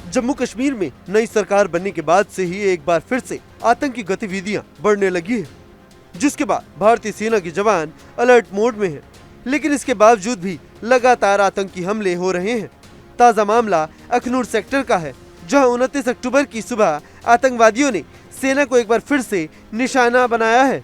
जम्मू कश्मीर में नई सरकार बनने के बाद से ही एक बार फिर से आतंकी गतिविधियां बढ़ने लगी है, जिसके बाद भारतीय सेना के जवान अलर्ट मोड में हैं। लेकिन इसके बावजूद भी लगातार आतंकी हमले हो रहे हैं। ताज़ा मामला अखनूर सेक्टर का है, जहां 29 अक्टूबर की सुबह आतंकवादियों ने सेना को एक बार फिर से निशाना बनाया है।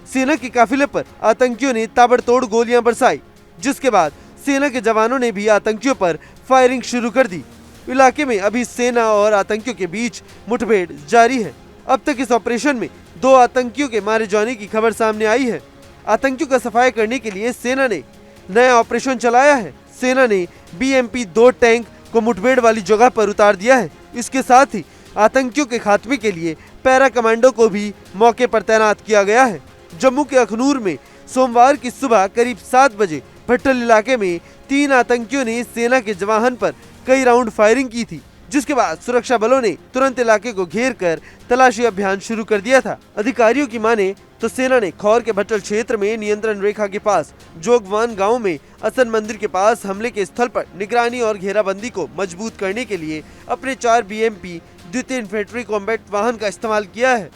सेना के काफिले पर आतंकियों ने ताबड़तोड़ गोलियां बरसाई, जिसके बाद सेना के जवानों ने भी आतंकियों पर फायरिंग शुरू कर दी। इलाके में अभी सेना और आतंकियों के बीच मुठभेड़ जारी है। अब तक इस ऑपरेशन में 2 आतंकियों के मारे जाने की खबर सामने आई है। आतंकियों का सफाया करने के लिए सेना ने नया ऑपरेशन चलाया है। सेना ने BMP-2 टैंक को मुठभेड़ वाली जगह पर उतार दिया है। इसके साथ ही आतंकियों के खात्मे के लिए पैरा कमांडो को भी मौके पर तैनात किया गया है। जम्मू के अखनूर में सोमवार की सुबह करीब 7 बजे भट्टल इलाके में 3 आतंकियों ने सेना के वाहन पर कई राउंड फायरिंग की थी, जिसके बाद सुरक्षा बलों ने तुरंत इलाके को घेर कर तलाशी अभियान शुरू कर दिया था। अधिकारियों की माने तो सेना ने खौर के भट्टल क्षेत्र में नियंत्रण रेखा के पास जोगवान गांव में असन मंदिर के पास हमले के स्थल पर निगरानी और घेराबंदी को मजबूत करने के लिए अपने 4 BMP द्वितीय इन्फेंट्री कॉम्बैट वाहन का इस्तेमाल किया है।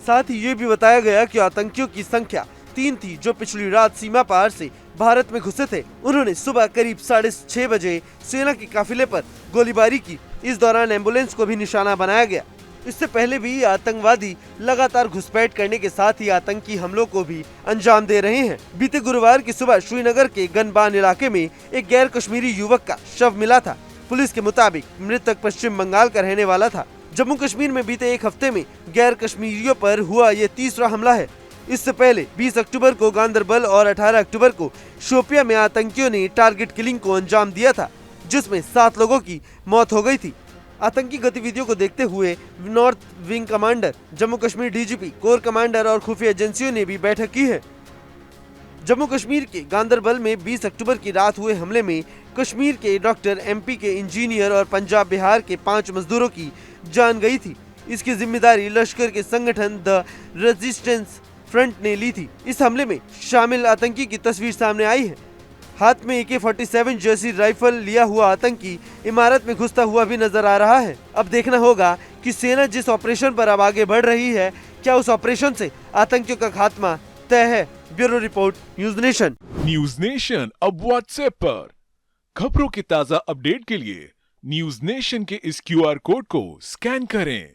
साथ ही ये भी बताया गया कि आतंकियों की संख्या 3 थी, जो पिछली रात सीमा पार से भारत में घुसे थे। उन्होंने सुबह करीब 6:30 बजे सेना के काफिले पर गोलीबारी की। इस दौरान एम्बुलेंस को भी निशाना बनाया गया। इससे पहले भी आतंकवादी लगातार घुसपैठ करने के साथ ही आतंकी हमलों को भी अंजाम दे रहे हैं। बीते गुरुवार की सुबह श्रीनगर के गनबान इलाके में एक गैर कश्मीरी युवक का शव मिला था। पुलिस के मुताबिक मृतक पश्चिम बंगाल का रहने वाला था। जम्मू कश्मीर में बीते एक हफ्ते में गैर कश्मीरियों पर हुआ ये तीसरा हमला है। इससे पहले 20 अक्टूबर को गांदरबल और 18 अक्टूबर को शोपिया में आतंकियों ने टारगेट किलिंग को अंजाम दिया था, जिसमें 7 लोगों की मौत हो गई थी। आतंकी गतिविधियों को देखते हुए north wing commander, Jammu Kashmir DGP, core commander और खुफिया एजेंसियों ने भी बैठक की है। जम्मू कश्मीर के गांदरबल में 20 अक्टूबर की रात हुए हमले में कश्मीर के डॉक्टर, MP के इंजीनियर और पंजाब बिहार के 5 मजदूरों की जान गई थी। इसकी जिम्मेदारी लश्कर के संगठन द रेजिस्टेंस फ्रंट ने ली थी। इस हमले में शामिल आतंकी की तस्वीर सामने आई है। हाथ में AK-47 जैसी राइफल लिया हुआ आतंकी इमारत में घुसता हुआ भी नजर आ रहा है। अब देखना होगा कि सेना जिस ऑपरेशन पर अब आगे बढ़ रही है, क्या उस ऑपरेशन से आतंकियों का खात्मा तय है। Bureau report, news nation. News nation अब WhatsApp पर खबरों के ताजा अपडेट के लिए न्यूज नेशन के इस QR कोड को स्कैन करें।